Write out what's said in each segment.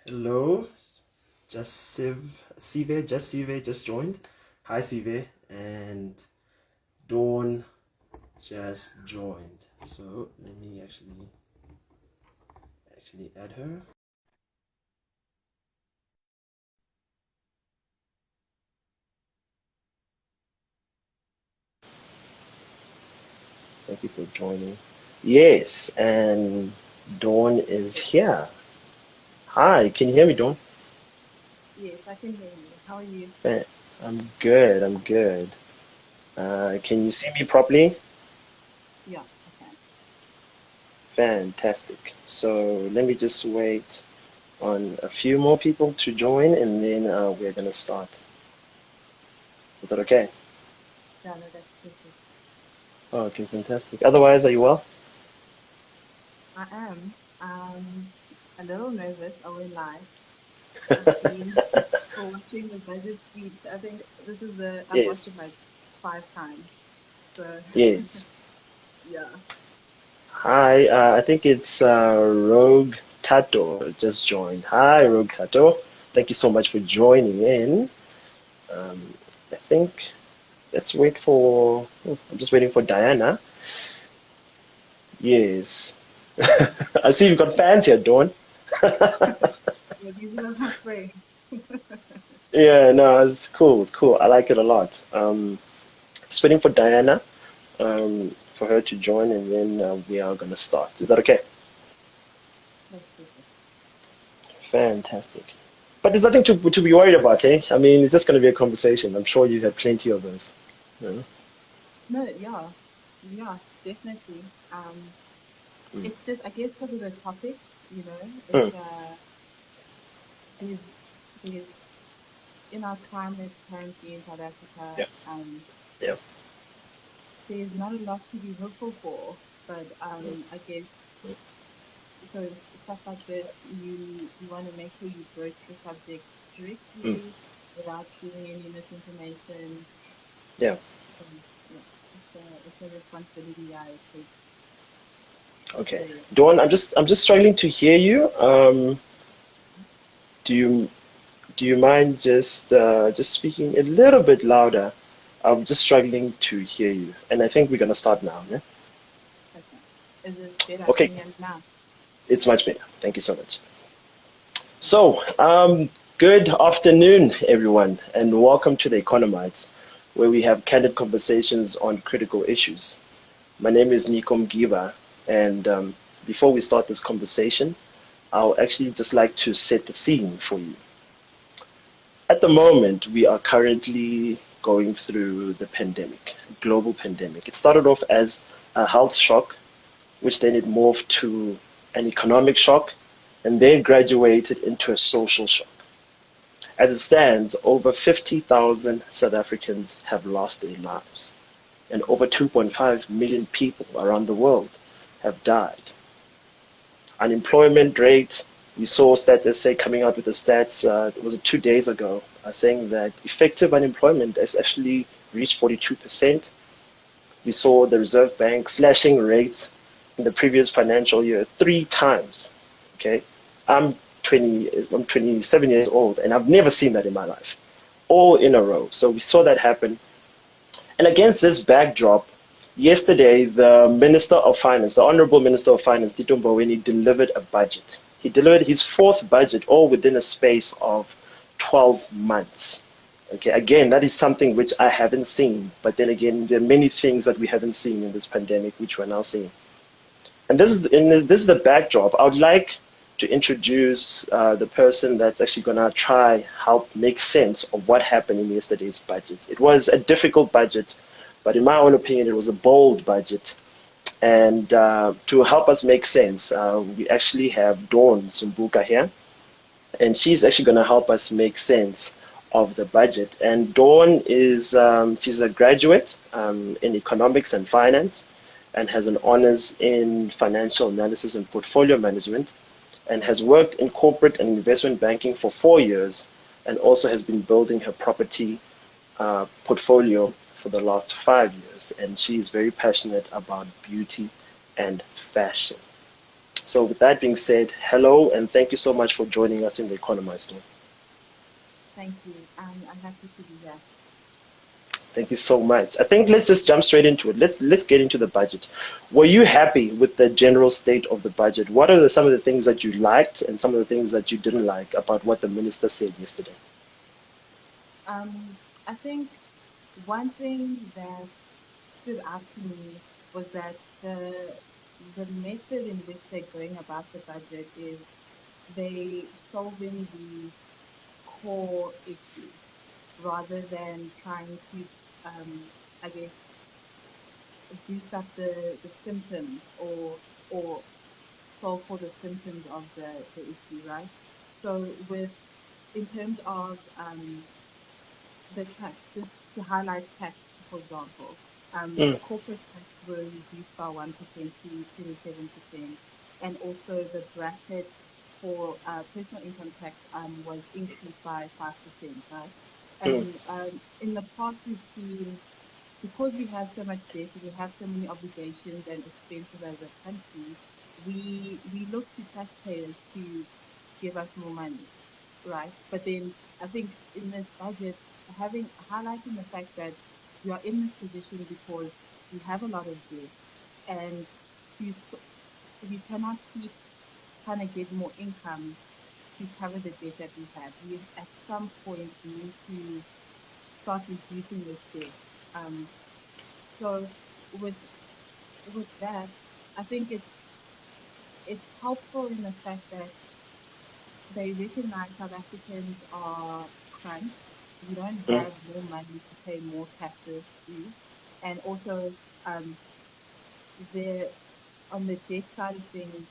Hello, Sive just joined. Hi Sive, and Dawn just joined. So let me actually add her. Thank you for joining. Yes, and Dawn is here. Hi, can you hear me, Dawn? Yes, I can hear you. How are you? I'm good. I'm good. Can you see me properly? Yeah, I can. Fantastic. So let me just wait on a few more people to join, and then we're gonna start. Is that okay? Yeah, no, that's perfect. Oh, okay, fantastic. Otherwise, are you well? I am a little nervous, I won't lie. I've been watching the budget speech. I think I've watched Yes, it like 5 times. So, yes. yeah. Hi, I think it's Rogue Tato just joined. Hi, Rogue Tato. Thank you so much for joining in. Um, I think let's wait for. I'm just waiting for Diana. Yes. I see you've got fans here, Dawn. Yeah, these are my friends. Yeah, no, it's cool. It's cool. I like it a lot. Just waiting for Diana, for her to join, and then we are gonna start. Is that okay? That's perfect. Fantastic. But there's nothing to be worried about, eh? I mean, it's just going to be a conversation. I'm sure you have plenty of those. You No, yeah, yeah, definitely. Mm. It's just, I guess, because of the topic, Mm. there's, there's, in our climate currently in South Africa, Yeah, yeah. there's not a lot to be hopeful for, but I guess so stuff like this, you want to make sure you broach the subject Mm. directly without giving any misinformation. Yeah. So yeah, it's a responsibility I take Okay. seriously. Dawn, I'm just struggling to hear you. Do you do you mind just speaking a little bit louder? I'm just struggling to hear you, and I think we're gonna start now. Yeah. Okay. Is it better? Can Okay. you hear me now? It's much better. Thank you so much. So, good afternoon, everyone, and welcome to the Economites, where we have candid conversations on critical issues. My name is Nikom Giva, and before we start this conversation, I'll actually just like to set the scene for you. At the moment, we are currently going through the pandemic, global pandemic. It started off as a health shock, which then it morphed to an economic shock, and then graduated into a social shock. As it stands, over 50,000 South Africans have lost their lives, and over 2.5 million people around the world have died. Unemployment rate, we saw Stats SA coming out with the stats, was it 2 days ago, saying that effective unemployment has actually reached 42%. We saw the Reserve Bank slashing rates in the previous financial year 3 times. Okay, I'm 20, I'm 27 years old, and I've never seen that in my life, all in a row. So we saw that happen. And against this backdrop, yesterday the Minister of Finance, the Honourable Minister of Finance, Tito Mboweni, delivered a budget. He delivered his fourth budget, all within a space of 12 months. Okay, again, that is something which I haven't seen. But then again, there are many things that we haven't seen in this pandemic, which we're now seeing. And this is the backdrop. I would like to introduce the person that's actually going to try help make sense of what happened in yesterday's budget. It was a difficult budget, but in my own opinion, it was a bold budget. And to help us make sense, we actually have Dawn Sumbuka here, and she's actually going to help us make sense of the budget. And Dawn is she's a graduate in economics and finance, and has an honors in financial analysis and portfolio management, and has worked in corporate and investment banking for 4 years, and also has been building her property portfolio for the last 5 years. And she is very passionate about beauty and fashion. So with that being said, hello and thank you so much for joining us in the Economites. Thank you. I'm happy to be here. Thank you so much. I think let's just jump straight into it. Let's get into the budget. Were you happy with the general state of the budget? What are some of the things that you liked and some of the things that you didn't like about what the minister said yesterday? I think one thing that stood out to me was that the method in which they're going about the budget is they solving the core issue rather than trying to, I guess, boost up the symptoms or solve for the symptoms of the issue, right? So with in terms of the tax, just to highlight tax, for example, Mm, corporate tax were reduced by 1% to 27%, and also the bracket for personal income tax was increased by 5%, right? mm, And in the past, we've seen because we have so much debt, we have so many obligations and expenses as a country, we look to taxpayers to give us more money, right? But then I think in this budget, having highlighting the fact that we are in this position because we have a lot of debt, and to, we cannot keep trying to get more income to cover the debt that we have. We at some point need to start reducing this debt. Um, so with with that, I think it's helpful in the fact that they recognize South Africans are crunched. We don't mm, have more money to pay more taxes through, and also um, the on the debt side of things,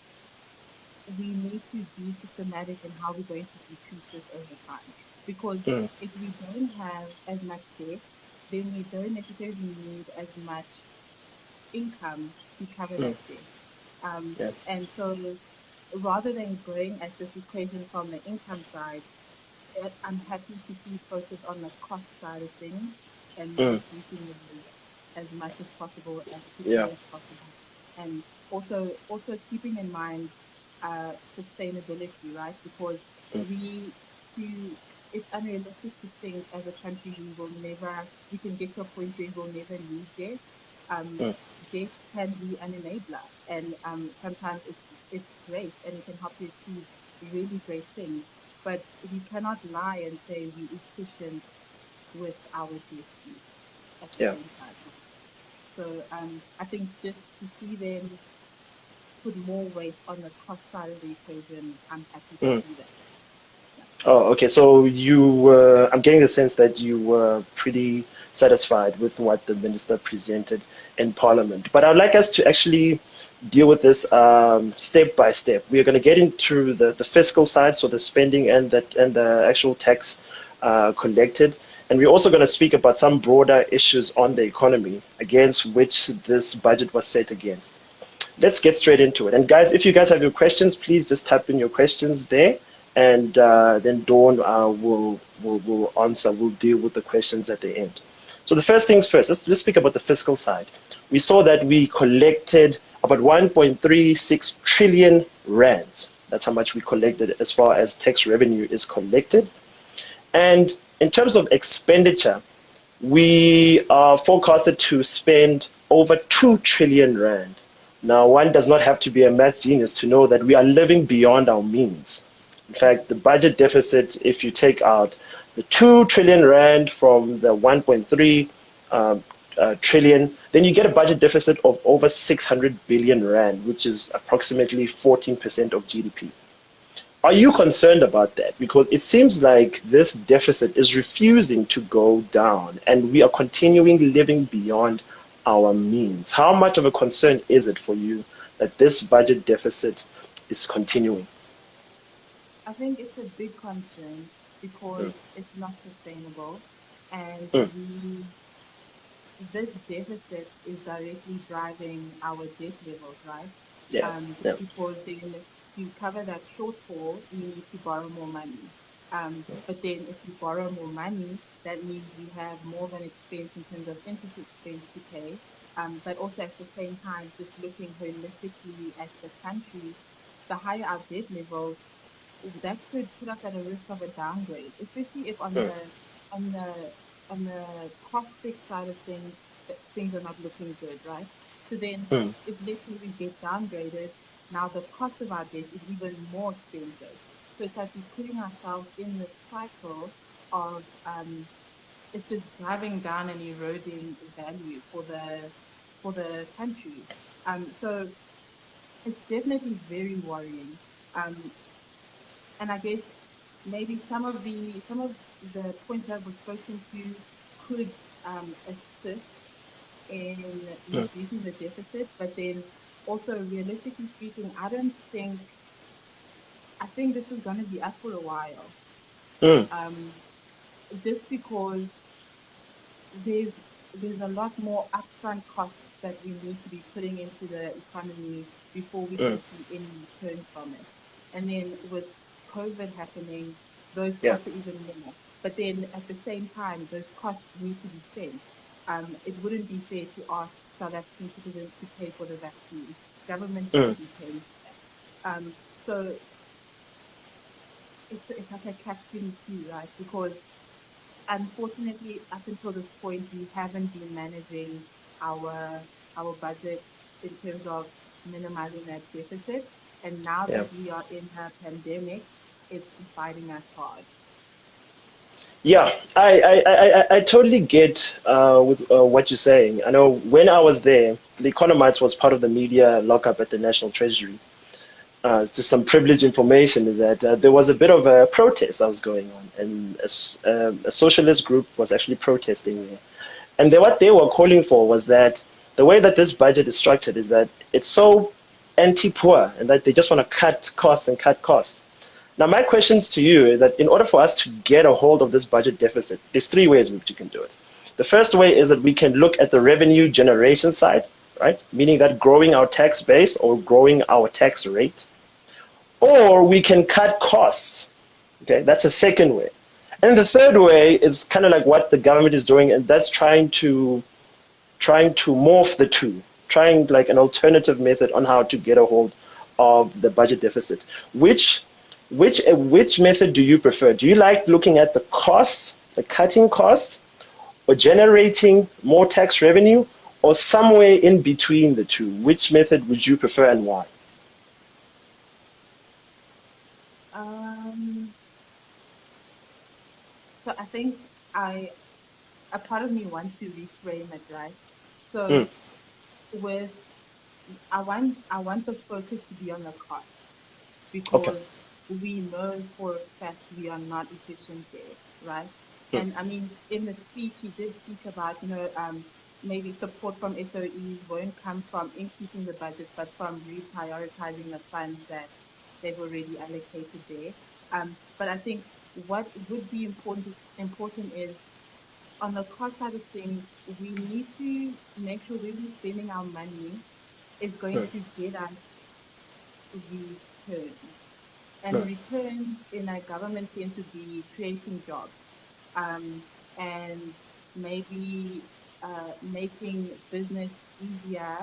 we need to be systematic in how we're going to decrease this over time. Because mm, if we don't have as much debt, then we don't necessarily need as much income to cover mm, that debt. Um, yeah. and so rather than going at this equation from the income side, I'm happy to see focus on the cost side of things and Mm, reducing them as much as possible, as yeah. quickly as possible. And also keeping in mind sustainability, right? Because Mm, we to it's unrealistic to think as a country we can get to a point where we'll never need debt. Um, mm, Debt can be an enabler, and sometimes it's great and it can help you achieve really great things, but we cannot lie and say we're efficient with our debt use at the yeah. same time. So I think just to see them put more weight on the cost side of the equation, I'm happy to Mm. see that. Yeah. Oh, okay. So you were, I'm getting the sense that you were pretty satisfied with what the minister presented in Parliament. But I'd like us to actually deal with this step by step. We are going to get into the fiscal side, so the spending and the actual tax collected. And we're also going to speak about some broader issues on the economy against which this budget was set against. Let's get straight into it. And guys, if you guys have your questions, please just type in your questions there, and then Dawn will answer. We'll deal with the questions at the end. So the first things first. Let's speak about the fiscal side. We saw that we collected about 1.36 trillion rands. That's how much we collected as far as tax revenue is collected. And in terms of expenditure, we are forecasted to spend over 2 trillion rand. Now, one does not have to be a maths genius to know that we are living beyond our means. In fact, the budget deficit, if you take out the 2 trillion rand from the 1.3 trillion, then you get a budget deficit of over 600 billion rand, which is approximately 14% of GDP. Are you concerned about that? Because it seems like this deficit is refusing to go down and we are continuing living beyond our means. How much of a concern is it for you that this budget deficit is continuing? I think it's a big concern because Mm, it's not sustainable, and mm, this deficit is directly driving our debt levels, right? yeah, yeah, Because then to cover that shortfall, we need to borrow more money. But then if we borrow more money, that means we have more of an expense in terms of interest expense to pay. But also at the same time, just looking holistically at the country, the higher our debt level, that could put us at a risk of a downgrade, especially if mm, on the on the prospect side of things, things are not looking good, right? So then, mm, if let's say we get downgraded, now the cost of our debt is even more expensive. So it's like we're putting ourselves in this cycle of it's just driving down and eroding value for the country. So it's definitely very worrying. Um, and I guess maybe some of the points that were spoken to could assist in mm, reducing the deficit, but then also realistically speaking, I think this is going to be us for a while. mm. Um, just because there's there's a lot more upfront costs that we need to be putting into the economy before we Mm. can see any returns from it. And then with COVID happening, those Yeah, costs are even more. But then at the same time, those costs need to be spent. It wouldn't be fair to ask South African citizens to pay for the vaccine. Government mm. should be paying for that. So it's like a catch-22, right? Because unfortunately, up until this point, we haven't been managing our our budget in terms of minimizing that deficit. And now Yeah. that we are in a pandemic, it's biting us hard. Yeah, I totally get with what you're saying. I know when I was there, the Economites was part of the media lockup at the National Treasury. It's just some privileged information is that there was a bit of a protest that was going on, and a socialist group was actually protesting there. And what they were calling for was that the way that this budget is structured is that it's so anti-poor and that they just want to cut costs and cut costs. Now, my questions to you is that in order for us to get a hold of this budget deficit, there's three ways in which you can do it. The first way is that we can look at the revenue generation side, right? Meaning that growing our tax base or growing our tax rate. Or we can cut costs. Okay, that's the second way. And the third way is kind of like what the government is doing, and that's trying to morph the two, trying like an alternative method on how to get a hold of the budget deficit. Which method do you prefer? Do you like looking at the costs, the cutting costs, or generating more tax revenue, or somewhere in between the two? Which method would you prefer and why? Um, so I think I a part of me wants to reframe it, right? Mm, So with I want the focus to be on the cost okay. because we know for a fact we are not efficient there, right? Mm, And I mean, in the speech, he did speak about, maybe support from SOEs won't come from increasing the budget, but from reprioritizing the funds that they've already allocated there. But I think what would be important is on the cost side of things, we need to make sure where we're spending our money is going mm, to get us returns. And mm, returns in a government sense would be creating jobs, um, and maybe making business easier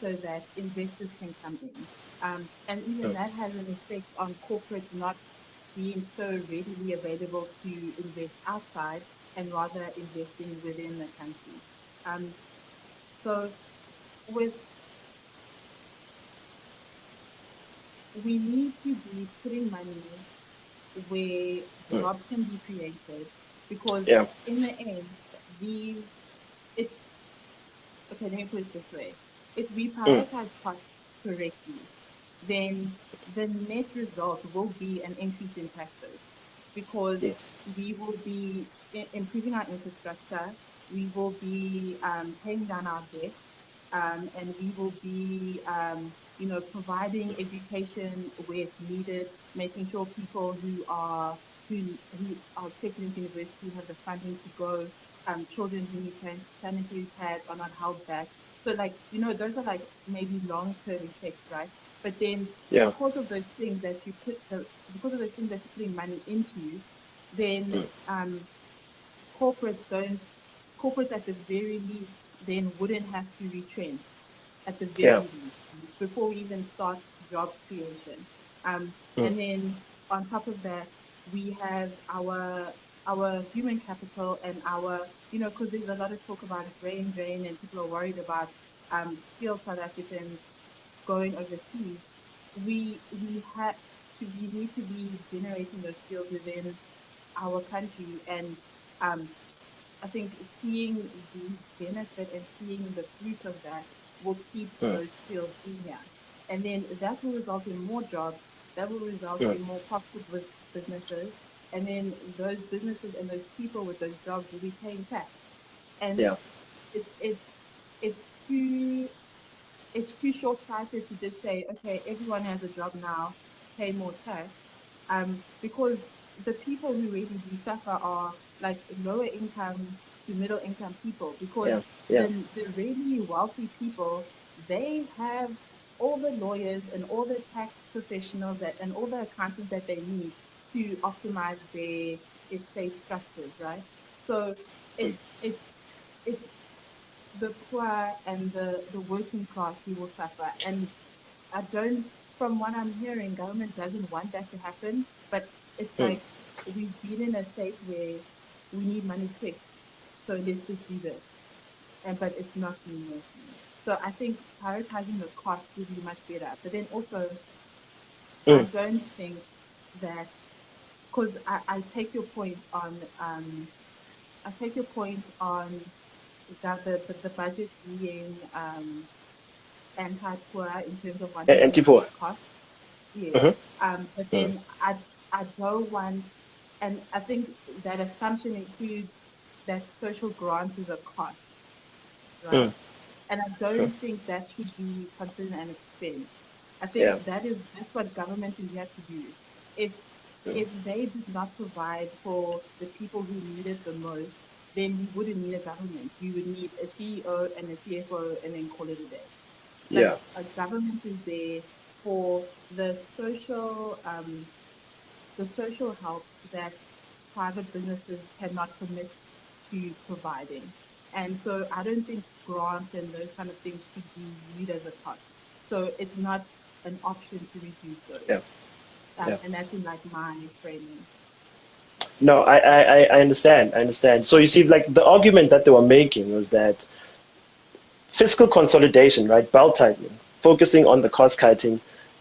so that investors can come in. And even mm. that has an effect on corporates not being so readily available to invest outside and rather investing within the country. Um, so with we need to be putting money where Mm. jobs can be created because Yeah. in the end, these it's okay, let me put it this way. If we Mm. prioritize costs correctly, then the net result will be an increase in taxes because Yes. we will be improving our infrastructure, we will be paying down our debt, and we will be, providing education where it's needed, making sure people who are accepted into university have the funding to go. Children who need sanitary pads are not held back. So, like, those are like maybe long-term effects, right? But then, Yeah. because of those things that you're putting money into, then Mm. corporates don't, corporates at the very least then wouldn't have to retrench at the Yeah. very least before we even start job creation. And then on top of that, we have our human capital and our, because there's a lot of talk about brain drain and people are worried about skilled South Africans going overseas. We have we need to be generating those skills within our country, and um, I think seeing the benefit and seeing the fruit of that will keep those skills in here. And then that will result in more jobs, that will result in more profitable businesses. And then those businesses and those people with those jobs will be paying tax. And Yeah. it's it's it's too short-sighted to just say, okay, everyone has a job now, pay more tax, because the people who really do suffer are like lower income to middle income people, because Yeah. Yeah. the really wealthy people, they have all the lawyers and all the tax professionals and all the accountants that they need to optimize their estate structures, right? So it's it's it's the poor and the working class who will suffer. And I don't, from what I'm hearing, government doesn't want that to happen. But it's like we've been in a state where we need money quick, so let's just do this. And but it's not being working. So I think prioritizing the cost would be much better. But then also, I don't think that, because I take your point on I take your point on that the budget being anti-poor in terms of wanting to Anti-poor. reduce costs. Yes. But then I don't want, and I think that assumption includes that social grant is a cost, right? And I don't think that should be considered an expense. I Yeah. think that's what government is here to do. If if they did not provide for the people who need it the most, then we wouldn't need a government. We would need a CEO and a CFO and then call it a day. But Yeah. a government is there for the social help that private businesses cannot commit to providing. And so I don't think grants and those kind of things should be viewed as a cost. So it's not an option to reduce those. Yeah. Yeah. And that's in like my framing. No, I understand. I understand. So you see, like the argument that they were making was that fiscal consolidation, right, belt tightening, focusing on the cost cutting,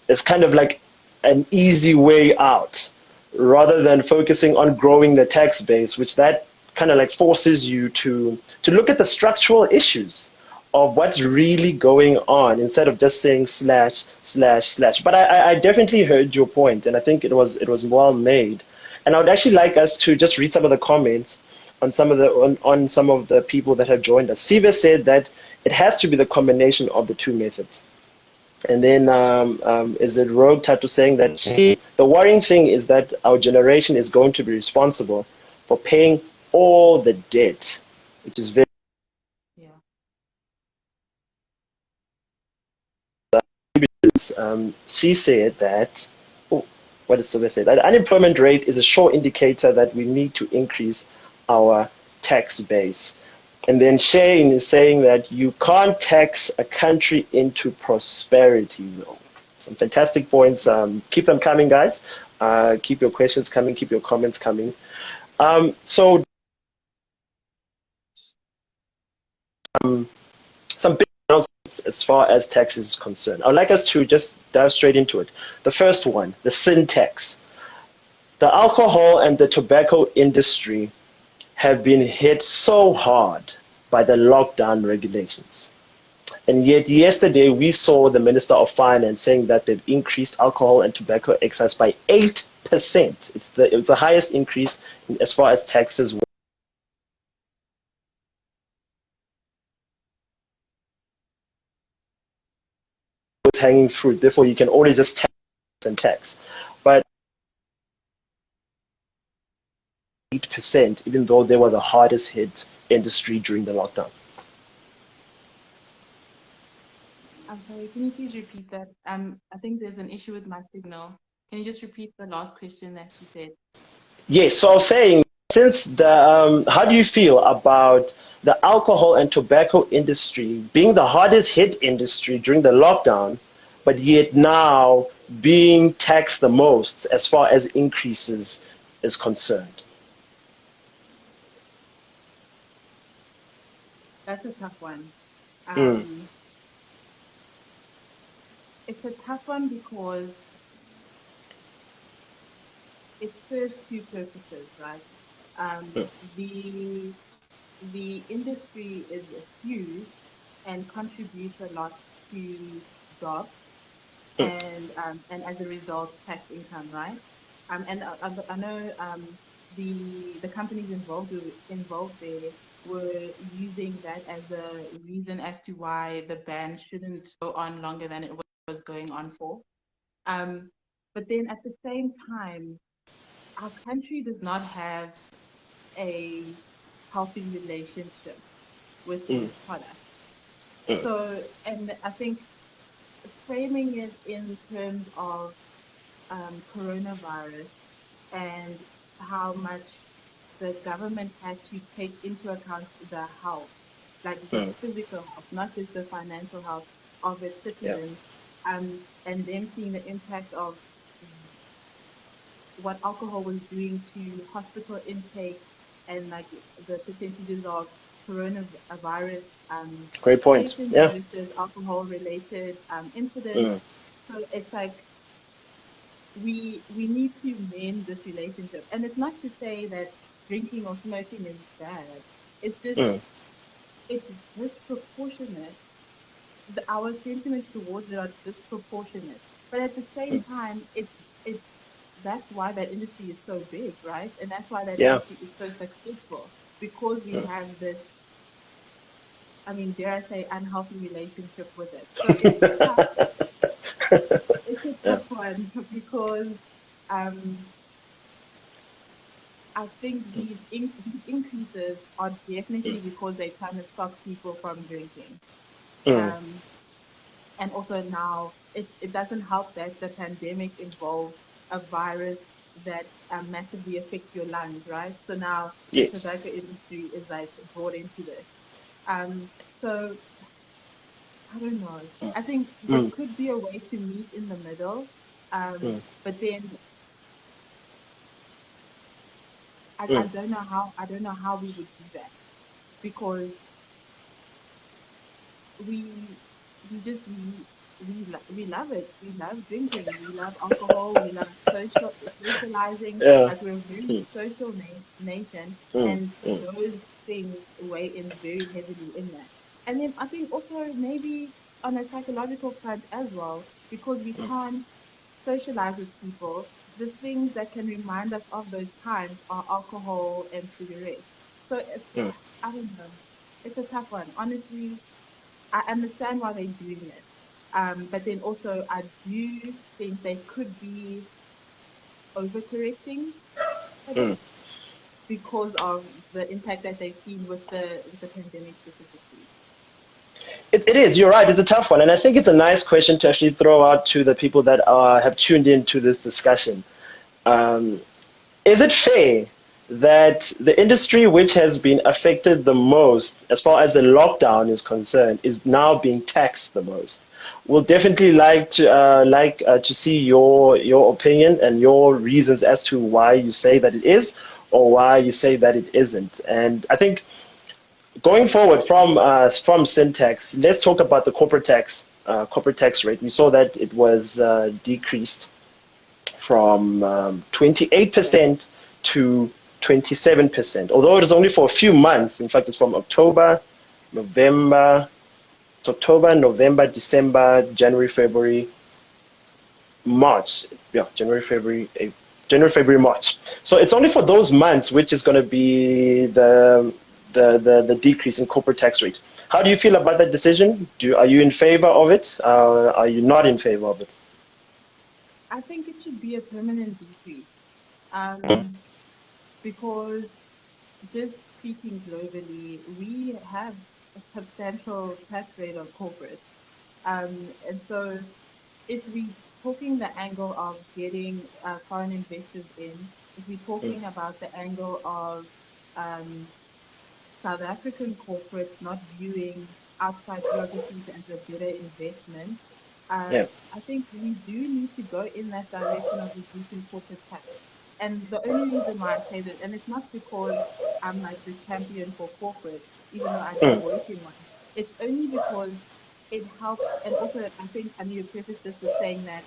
is kind of like an easy way out, rather than focusing on growing the tax base, which that kind of like forces you to look at the structural issues of what's really going on instead of just saying slash slash slash. But I definitely heard your point, and I think it was well made. And I would actually like us to just read some of the comments on some of the people that have joined us. Siva said that it has to be the combination of the two methods. And then is it Rogue Tattoo saying that the worrying thing is that our generation is going to be responsible for paying all the debt, which is very. Yeah. She said that, oh, what did Sylvia say? That the unemployment rate is a sure indicator that we need to increase our tax base. And then Shane is saying that you can't tax a country into prosperity, though. Some fantastic points. Keep them coming, guys. Keep your questions coming. Keep your comments coming. So some big announcements as far as tax is concerned. I'd like us to just dive straight into it. The first one, the sin tax. The alcohol and the tobacco industry have been hit so hard by the lockdown regulations. And yet yesterday we saw the Minister of Finance saying that they've increased alcohol and tobacco excise by 8%. It's the highest increase as far as taxes was hanging fruit. Therefore, you can always just tax and tax. But 8%, even though they were the hardest hit industry during the lockdown. I'm sorry, can you please repeat that? I think there's an issue with my signal. Can you just repeat the last question that you said? Yes, so I was saying, since how do you feel about the alcohol and tobacco industry being the hardest hit industry during the lockdown, but yet now being taxed the most as far as increases is concerned? That's a tough one. Mm, Um, it's a tough one because it serves two purposes, right? mm, The industry is huge and contributes a lot to jobs mm, and as a result, tax income, right? I know the companies involved there were using that as a reason as to why the ban shouldn't go on longer than it was going on for. Um, but then at the same time, our country does not have a healthy relationship with mm, its product. mm, So, and I think framing it in terms of coronavirus and how much the government had to take into account the health, like the mm. physical health, not just the financial health of its Yeah. citizens, and them seeing the impact of what alcohol was doing to hospital intake and like the percentages of coronavirus Great point. patients Yeah. versus alcohol related incidents. Mm, So it's like we need to mend this relationship. And it's not to say that drinking or smoking is bad. It's just mm, it's disproportionate. Our sentiments towards it are disproportionate. But at the same mm. time, it's that's why that industry is so big, right? And that's why that Yeah. industry is so successful because we Mm. have this, I mean, dare I say, unhealthy relationship with it. So it's tough. It's a Yeah. tough one because um, I think these increases are Mm, definitely because they're trying to stop people from drinking. mm, Um, and also now it doesn't help that the pandemic involved a virus that massively affects your lungs, right? So now the yes. tobacco industry is like brought into this. Um, so I don't know. I think there Mm, could be a way to meet in the middle, mm, but then mm, I don't know how we would do that because we we just we love it. We love drinking. We love alcohol. We love socializing. yeah. Like we're a very Mm, social nation, mm, and mm, those things weigh in very heavily in that. And then I think also maybe on a psychological front as well, because we can't socialize with people. The things that can remind us of those times are alcohol and cigarettes. So it's, mm. I don't know. It's a tough one. Honestly, I understand why they're doing it. But then also, I do think they could be overcorrecting a Mm. bit because of the impact that they've seen with the pandemic specifically. It is. You're right. It's a tough one, and I think it's a nice question to actually throw out to the people that have tuned into this discussion. Um, is it fair that the industry which has been affected the most, as far as the lockdown is concerned, is now being taxed the most? We'll definitely like to see your opinion and your reasons as to why you say that it is or why you say that it isn't. And I think going forward from syntax, let's talk about the corporate tax rate. We saw that it was decreased from 28% to 27%, although it is only for a few months. In fact, it's from November, October, November, December, January, February, March. Yeah, January, February, March. So it's only for those months which is going to be the decrease in corporate tax rate. How do you feel about that decision? Are you in favor of it? Are you not in favor of it? I think it should be a permanent decrease Mm, because just speaking globally, we have a substantial tax rate on corporate. And so if we're talking the angle of getting foreign investors in, if we're mm, talking about the angle of um, South African corporates not viewing outside geographies as a better investment, Yeah. I think we do need to go in that direction of reducing corporate tax. And the only reason why I say that, and it's not because I'm like the champion for corporate, even though I do Mm, work in one, it's only because it helps. And also, I think I need to preface this with saying that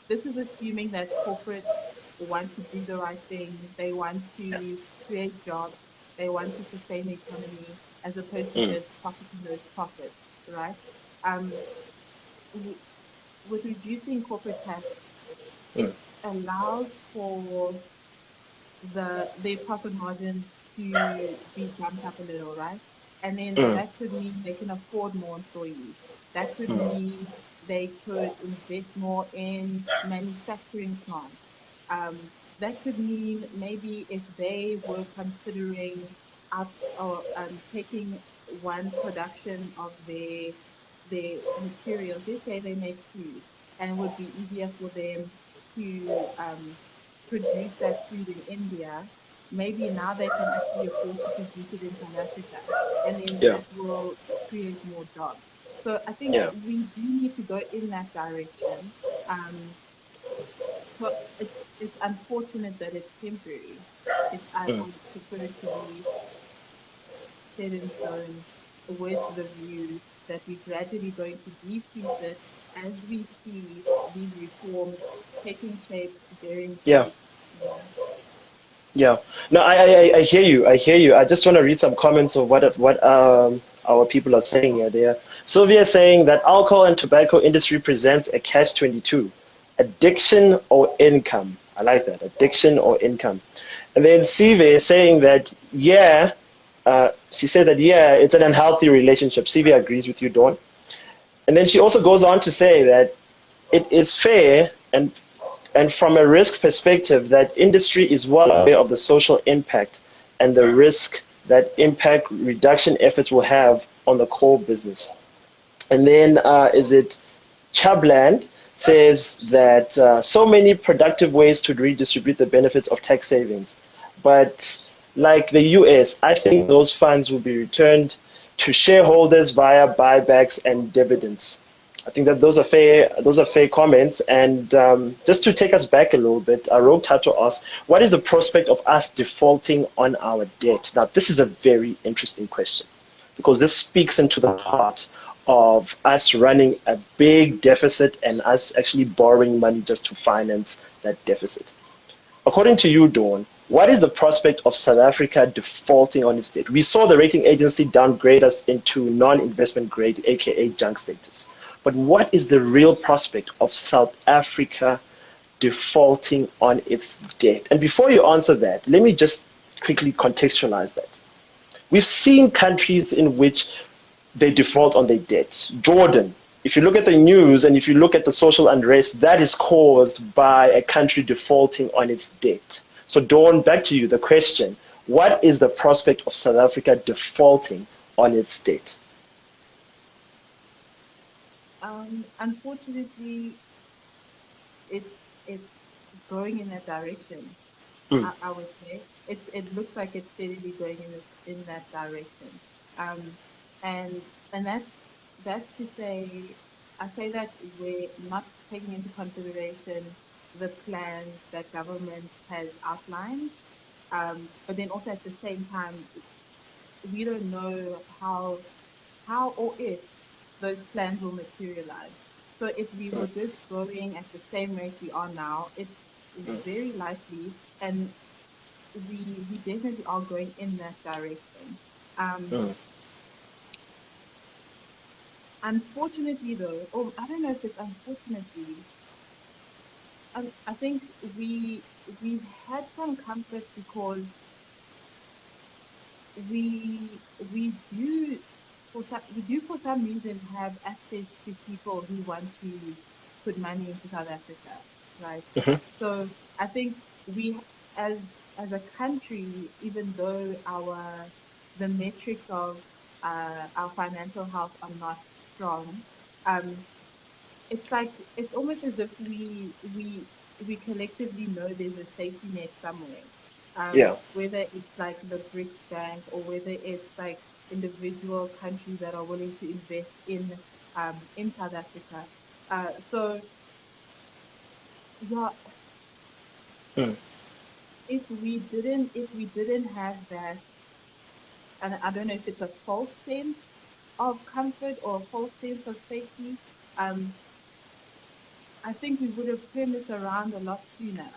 this is assuming that corporates want to do the right thing, they want yeah. to create jobs, they want to sustain the economy, as opposed to Mm, just pocketing those profits, right? Um, w- with reducing corporate tax, mm, it allows for their profit margins to be bumped up a little, right? And then mm, that could mean they can afford more employees. That could mm. mean they could invest more in manufacturing plants. That could mean maybe if they were considering out or taking one production of their materials, let's say they make food, and it would be easier for them to produce that food in India, maybe now they can actually afford to produce it in South Africa, and then Yeah. that will create more jobs. So I think Yeah. we do need to go in that direction. Um, so it's unfortunate that it's temporary. I Mm. would prefer it to be set in stone with the view that we're gradually going to decrease it as we see these reforms taking shape, bearing Yeah. fruit. You know. Yeah. No, I hear you. I hear you. I just want to read some comments of what our people are saying here. There, Sylvia is saying that alcohol and tobacco industry presents a catch-22, addiction or income. I like that, addiction or income. And then Sive is saying that she said that it's an unhealthy relationship. Sive agrees with you, Dawn. And then she also goes on to say that it is fair and from a risk perspective that industry is well aware of the social impact and the risk that impact reduction efforts will have on the core business. And then is it Chabland says that so many productive ways to redistribute the benefits of tax savings. But like the US, I think those funds will be returned to shareholders via buybacks and dividends. I think that those are fair comments. And just to take us back a little bit, Rogue Tato asked, "What is the prospect of us defaulting on our debt?" Now, this is a very interesting question because this speaks into the heart of us running a big deficit and us actually borrowing money just to finance that deficit. According to you, Dawn, what is the prospect of South Africa defaulting on its debt? We saw the rating agency downgrade us into non-investment grade, aka junk status. But what is the real prospect of South Africa defaulting on its debt? And before you answer that, let me just quickly contextualize that. We've seen countries in which they default on their debt. Jordan, if you look at the news and if you look at the social unrest, that is caused by a country defaulting on its debt. So, Dawn, back to you. The question: what is the prospect of South Africa defaulting on its debt? Unfortunately, it's going in that direction. Mm, I would say it looks like it's steadily going in that direction. Um, and and that's to say, I say that we're not taking into consideration the plans that government has outlined. But then also at the same time, we don't know how or if those plans will materialize. So if we mm, were just growing at the same rate we are now, it's mm, very likely, and we definitely are going in that direction. Um, mm, Unfortunately, though, or I don't know if it's unfortunately, I think we've had some comfort because we do for some reason have access to people who want to put money into South Africa, right? mhm, So I think we as as a country, even though the metrics of our financial health are not strong, um, it's like it's almost as if we collectively know there's a safety net somewhere. yeah. Whether it's like the BRICS Bank or whether it's like individual countries that are willing to invest in South Africa. So yeah, Mm, if we didn't have that, and I don't know if it's a false sense of comfort or a false sense of safety, um, I think we would have turned this around a lot sooner.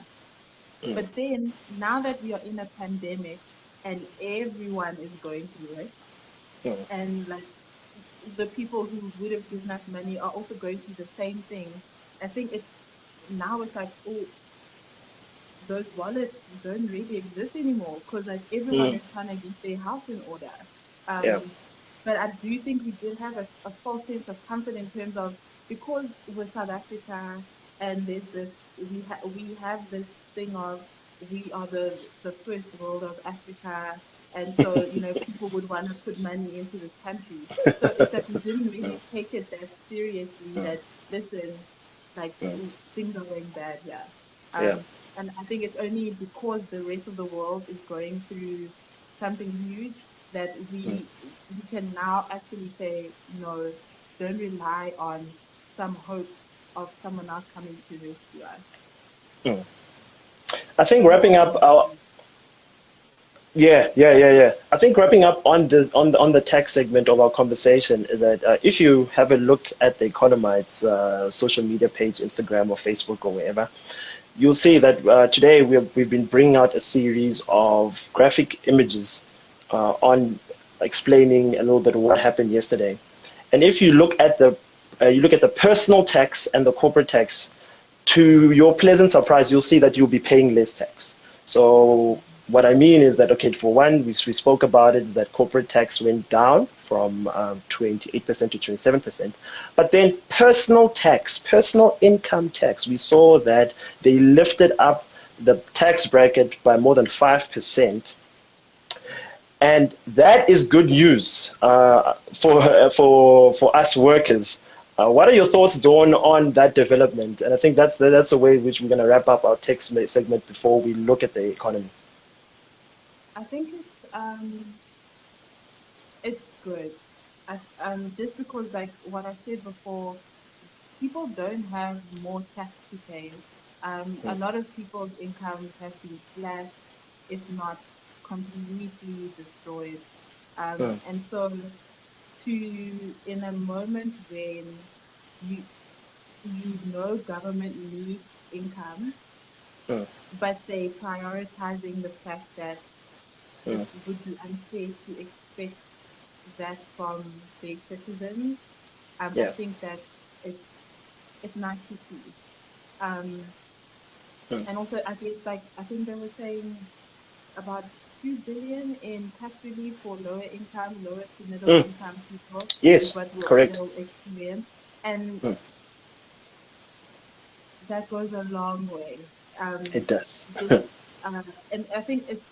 mm, But then now that we are in a pandemic and everyone is going through it, mm, and like the people who would have given us money are also going through the same thing. I think it's like, oh, those wallets don't really exist anymore because like everyone mm, is trying to get their house in order. yeah. Um, but I do think we did have a false sense of comfort in terms of because we're South Africa and there's this we have this thing of we are the first world of Africa, and so people would want to put money into this country. So it's like we didn't Mm, really take it that seriously. mm, That listen, like mm, things are going bad here. yeah. Um, and I think it's only because the rest of the world is going through something huge that Mm, we can now actually say, no, don't rely on some hope of someone else coming to rescue us. mm. I think Maybe wrapping I'll up end it our there. yeah. I think wrapping up on the tech segment of our conversation is that if you have a look at the Economites social media page, Instagram or Facebook or wherever, you'll see that today we've been bringing out a series of graphic images on explaining a little bit what happened yesterday. And if you look at the personal tax and the corporate tax, to your pleasant surprise, you'll see that you'll be paying less tax. So what I mean is that, okay, for one, we spoke about it, that corporate tax went down from 28% to 27%. But then personal tax, personal income tax, we saw that they lifted up the tax bracket by more than 5%. And that is good news for us workers. What are your thoughts, Dawn, on that development? And I think that's a way in which we're going to wrap up our text segment before we look at the economy. I think it's good. Just because like what I said before, people don't have more tax to pay. A Mm, lot of people's incomes have been slashed, if not completely destroyed. mm, And so in a moment when you government needs income, mm, but they prioritizing the fact that it mm, would be unfair to expect that from their citizens. I yeah. think that it's it's nice to see. Um, Mm, and also, I guess like I think they were saying about 2 billion in tax relief for lower to middle mm, income people is yes, what correct. will experience, and Mm, that goes a long way. it does. Just and I think it's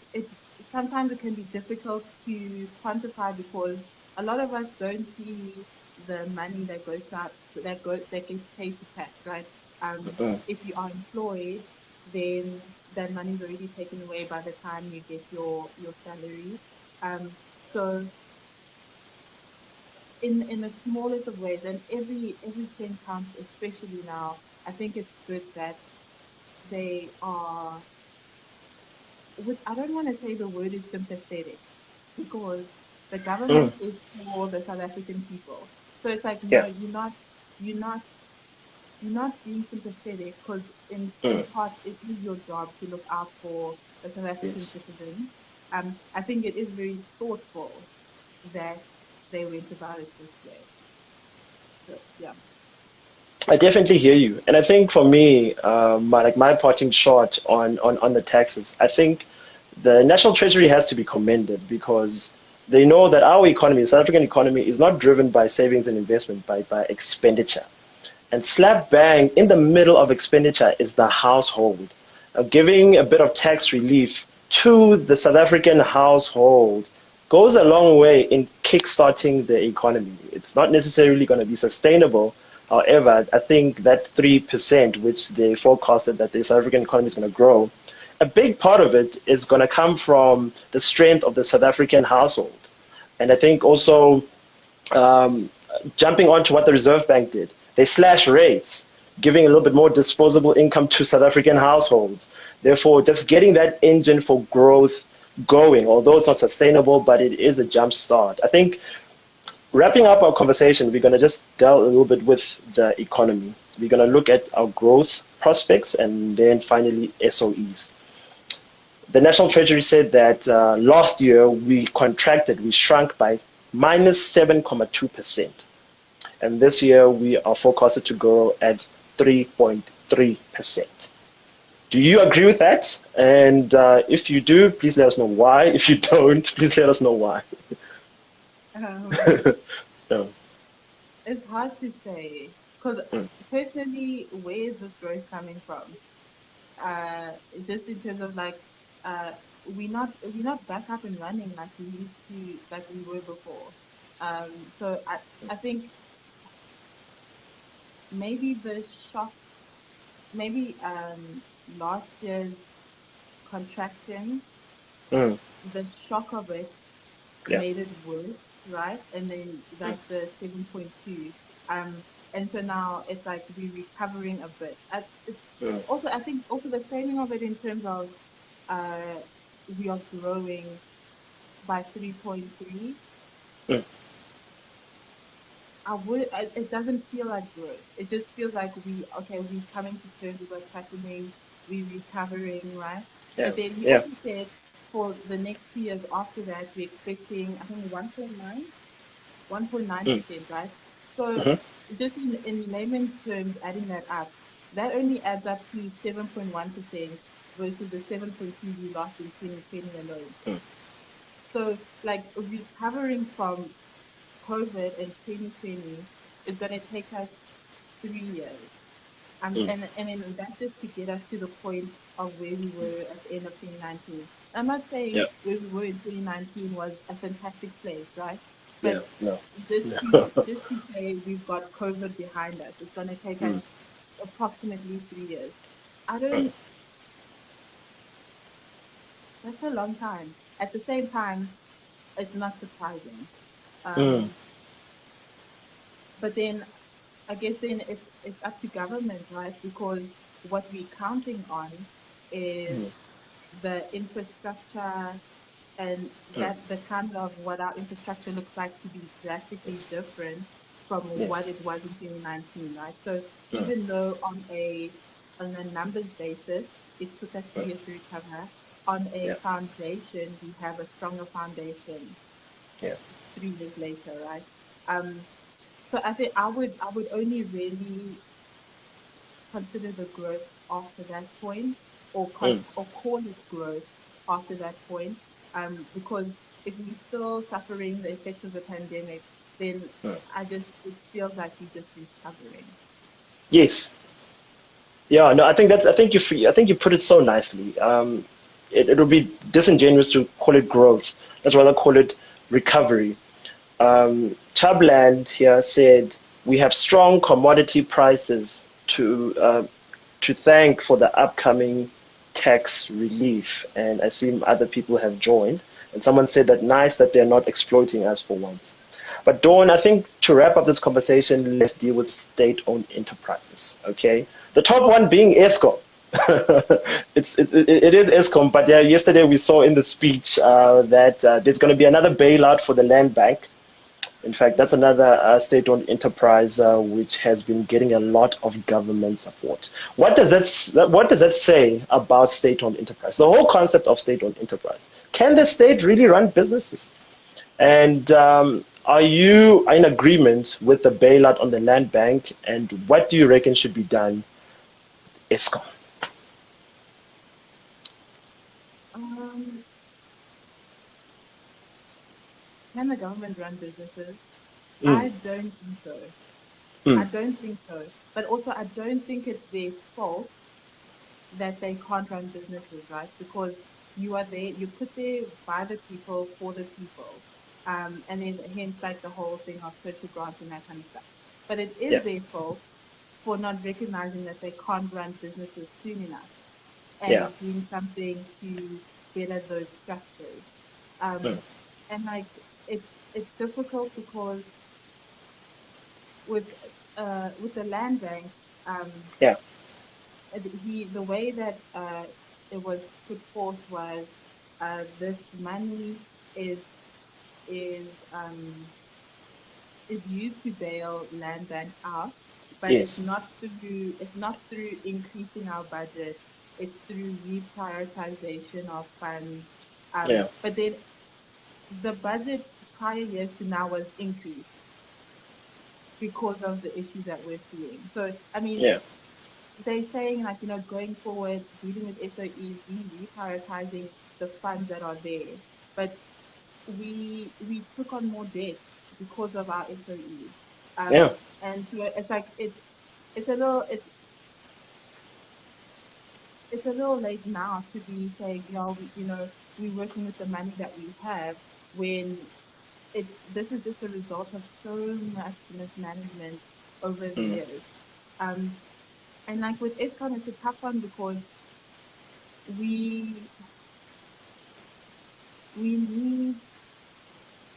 sometimes it can be difficult to quantify because a lot of us don't see the money that goes to that gets paid to tax, right? Mm, If you are employed, then that money is already taken away by the time you get your salary. So in the smallest of ways, and every cent counts, especially now. I think it's good that they are I don't want to say the word is sympathetic because the mm, government is for the South African people. So it's like, no, yeah. you're not, you're not being sympathetic because in Mm, part it is your job to look out for the South African yes. citizens. I think it is very thoughtful that they went about it this way. So yeah. I definitely hear you, and I think for me, my parting shot on the taxes, I think the National Treasury has to be commended because they know that our economy, the South African economy, is not driven by savings and investment, by expenditure. And slap bang in the middle of expenditure is the household. Giving a bit of tax relief to the South African household goes a long way in kickstarting the economy. It's not necessarily going to be sustainable. However, I think that 3%, which they forecasted that the South African economy is going to grow, a big part of it is going to come from the strength of the South African household. And I think also jumping on to what the Reserve Bank did. They slashed rates, giving a little bit more disposable income to South African households. Therefore, just getting that engine for growth going, although it's not sustainable, but it is a jump start. I think wrapping up our conversation, we're going to just delve a little bit with the economy. We're going to look at our growth prospects and then finally SOEs. The National Treasury said that last year we shrunk by minus 7.2%. And this year we are forecasted to grow at 3.3%. Do you agree with that? And if you do, please let us know why. If you don't, please let us know why. No. It's hard to say because personally, where is this growth coming from? Just in terms of like, we're not back up and running like we used to, like we were before. So I think maybe the shock, maybe last year's contraction, Mm, the shock of it yeah. made it worse, right? And then like the 7.2. And so now it's like we're recovering a bit. It's Mm, also, I think also the framing of it in terms of uh we are growing by 3.3. mm, It doesn't feel like growth. It just feels like we're coming to terms with what's happening, we're recovering, right? yeah. But then he Yeah. also said for the next 2 years after that, we're expecting, I think, 1.9, Mm, 1.9%, right? So mhm, just in layman's terms, adding that up, that only adds up to 7.1% versus the 7.2 we lost in 2020 alone. mm, So like recovering from COVID in 2020 is going to take us 3 years. mm, And then that's just to get us to the point of where we were at the end of 2019. I'm not yeah. saying where we were in 2019 was a fantastic place, right? Yeah. But No. just to say we've got COVID behind us, it's going to take us Mm, approximately 3 years. I mm, don't. That's a long time. At the same time, it's not surprising. mm, Um, but then I guess then it's up to government, right? Because what we're counting on is mm, the infrastructure and mm. that the kind of what our infrastructure looks like to be drastically Yes. different from what Yes. it was in 2019, right? So Mm, even though on a numbers basis, it took us mm, 3 years to recover, on yeah. a foundation, we have a stronger foundation Yeah. 3 years later, right? Um, so I think I would only really consider the growth after that point, or Mm, or call it growth after that point. Because if we're still suffering the effects of the pandemic, then mm. it feels like we're just recovering. Yes. Yeah. No. I think you put it so nicely. It would be disingenuous to call it growth. Let's rather call it recovery. Tabland here said we have strong commodity prices to thank for the upcoming tax relief, and I see other people have joined. And someone said that nice that they're not exploiting us for once. But Dawn, I think to wrap up this conversation, let's deal with state-owned enterprises. Okay, the top one being ESCOM. It is ESCOM, but yeah, yesterday we saw in the speech that there's going to be another bailout for the land bank. In fact, that's another state-owned enterprise which has been getting a lot of government support. What does that say about state-owned enterprise? The whole concept of state-owned enterprise. Can the state really run businesses? And are you in agreement with the bailout on the land bank? And what do you reckon should be done, ESCOM? Um, can the government run businesses? Mm, I don't think so. I mm, don't think so. But also, I don't think it's their fault that they can't run businesses, right? Because you are there, you put there by the people for the people. And then hence like the whole thing of social grants and that kind of stuff. But it yeah, is their fault for not recognizing that they can't run businesses soon enough yeah, and doing something to better those structures. mm, And like it's difficult because with the land bank, Yeah. the way that it was put forth was this money is is um, is used to bail land banks out, but Yes. it's not through increasing our budget. It's through reprioritization of funds. Yeah. But then the budget prior years to now was increased because of the issues that we're seeing. So I mean, Yeah. they're saying like, going forward, dealing with SOEs, we reprioritizing the funds that are there. But we took on more debt because of our SOEs. Yeah. And so it's like it's a little it's a little late now to be saying, we're working with the money that we have when this is just a result of so much mismanagement over the Mm. years. Um, and like with Eskom, it's a tough one because we we need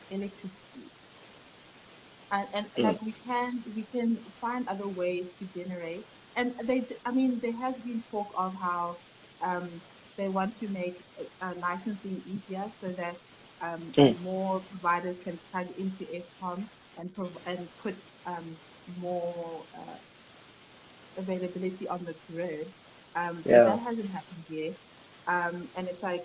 electricity, and Mm. like we can find other ways to generate. And I mean, there has been talk of how um, they want to make licensing easier so that Mm. more providers can plug into Eskom and put more availability on the grid. But Yeah. that hasn't happened yet. And it's like,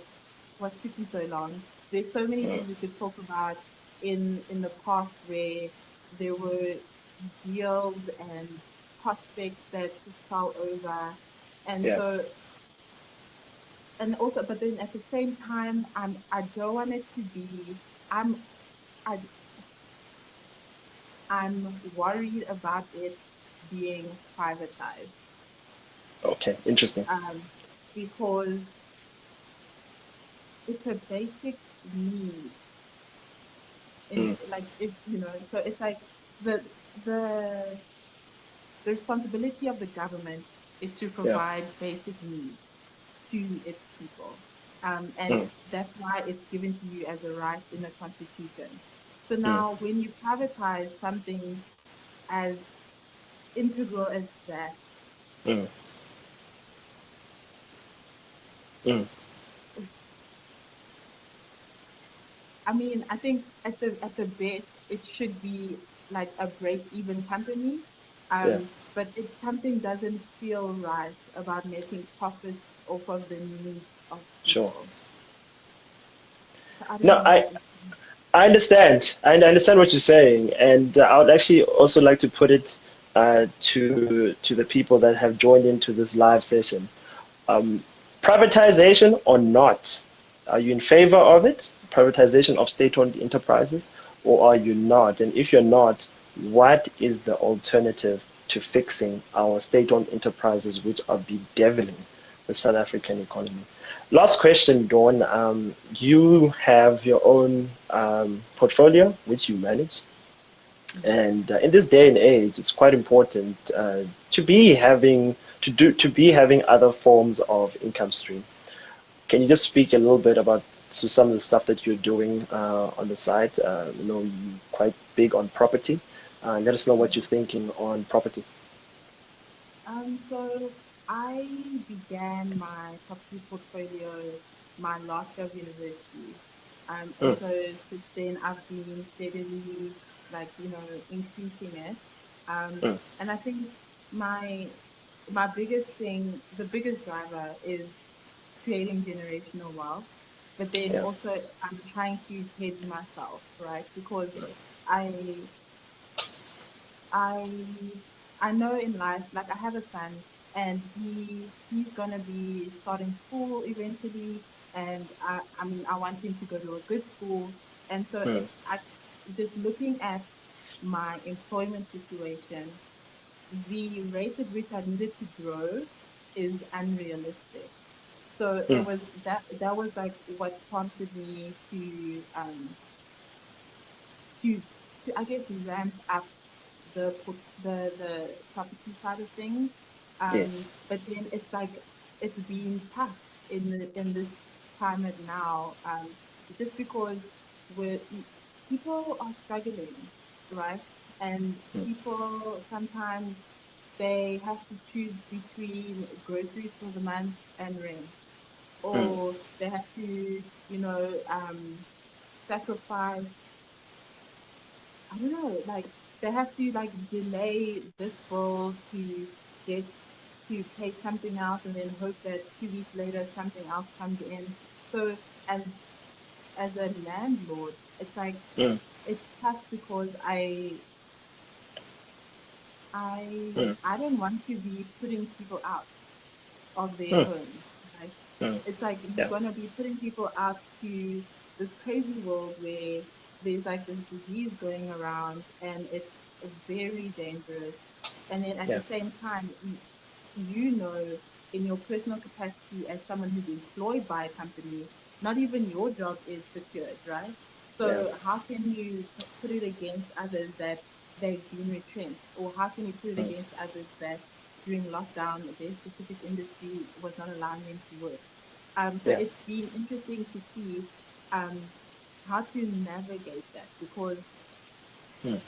what took you so long? There's so many Mm. things we could talk about in the past where there were deals and prospects that fell over. And Yeah. so, and also, but then at the same time, I don't want it to be, I'm, I, I'm worried about it being privatized. Okay. Interesting. Um, because it's a basic need in Mm. like if so it's like the the the responsibility of the government is to Yeah. provide basic needs to its people, and Mm. that's why it's given to you as a right in the constitution. So Mm. now when you privatize something as integral as that, Mm. Mm. I mean, I think at the best it should be like a break-even company. Yeah. But if something doesn't feel right about making profits off of the needs of Sure. people, so I don't No, know. I understand. I understand what you're saying, and I would actually also like to put it to the people that have joined into this live session. Um, Privatization or not, are you in favor of it? Privatization of state-owned enterprises, or are you not? And if you're not, what is the alternative to fixing our state-owned enterprises, which are bedeviling the South African economy? Last question, Dawn. You have your own portfolio, which you manage. And in this day and age, it's quite important to be having other forms of income stream. Can you just speak a little bit about some of the stuff that you're doing on the side? You're quite big on property. Let us know what you're thinking on property. So I began my property portfolio my last year of university. And Mm, so since then I've been steadily increasing it. mm, And I think my my biggest thing, the biggest driver is creating generational wealth. But then yeah. also I'm trying to hedge myself, right? Because I I I know in life, like I have a son, and he's gonna be starting school eventually, and I mean I want him to go to a good school, and so Mm, it's I just looking at my employment situation, the rate at which I needed to grow is unrealistic. So it mm, was that was like what prompted me to to I guess ramp up the property side of things. yes. But then it's like it's been tough in this climate now, just because we're people are struggling, right? And people sometimes they have to choose between groceries for the month and rent, mm, or they have to, sacrifice. I don't know, like they have to like delay this bill to get to pay something else, and then hope that 2 weeks later something else comes in. So as as a landlord, it's like mm, it's tough because I mm, I don't want to be putting people out of their mm, homes. Right? mm. It's like you're Yeah, gonna be putting people out to this crazy world where there's like this disease going around and it's very dangerous. And then at yeah, the same time, you know, in your personal capacity as someone who's employed by a company, not even your job is secured, right? yeah, So how can you put it against others that they've been retrenched, or how can you put it mm, against others that during lockdown their specific industry was not allowing them to work? So yeah, it's been interesting to see um, how to navigate that because mm,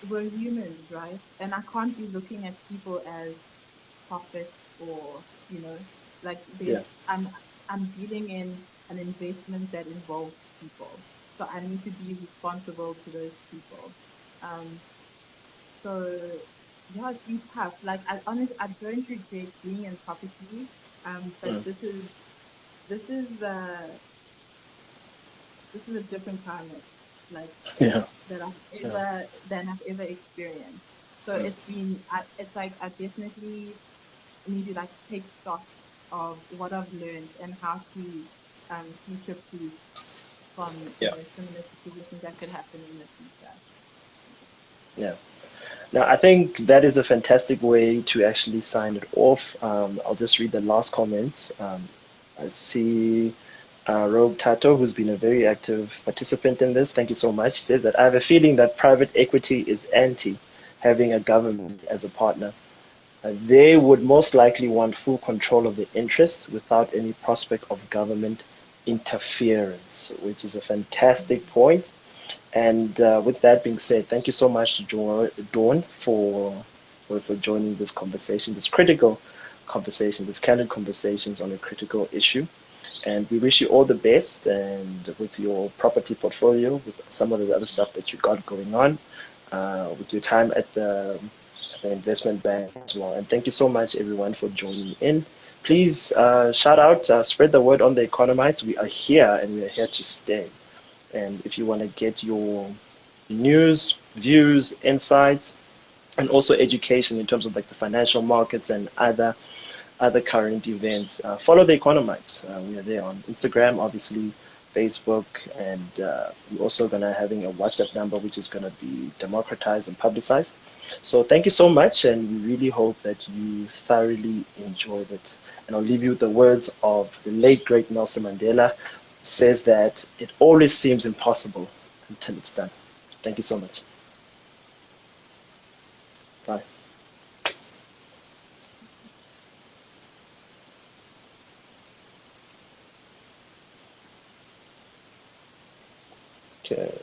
we're humans, right? And I can't be looking at people as profit or like there's yeah, I'm dealing in an investment that involves people, so I need to be responsible to those people. um so yeah, it's been tough. Like I don't regret being in property, but mm, this is this is a different climate, like yeah, that yeah, I've ever experienced. So mm, it's like I definitely need to like take stock of what I've learned and how to future proof from yeah, similar situations that could happen in the future. yeah. Now, I think that is a fantastic way to actually sign it off. I'll just read the last comments. I see Rogue Tato, who's been a very active participant in this. Thank you so much. He says that I have a feeling that private equity is anti having a government as a partner. They would most likely want full control of the interest without any prospect of government interference, which is a fantastic point. And with that being said, thank you so much, Dawn, for joining this conversation, this critical conversation, this candid conversations on a critical issue. And we wish you all the best, and with your property portfolio, with some of the other stuff that you got going on, with your time at the investment bank as well. And thank you so much, everyone, for joining in. Please shout out, spread the word on the Economites. We are here, and we are here to stay. And if you want to get your news, views, insights, and also education in terms of like the financial markets and other current events, follow the Economites. We are there on Instagram, obviously, Facebook, and we're also gonna having a WhatsApp number which is gonna be democratized and publicized. So thank you so much, and we really hope that you thoroughly enjoyed it. And I'll leave you with the words of the late great Nelson Mandela, who says that it always seems impossible until it's done. Thank you so much. Bye. Okay.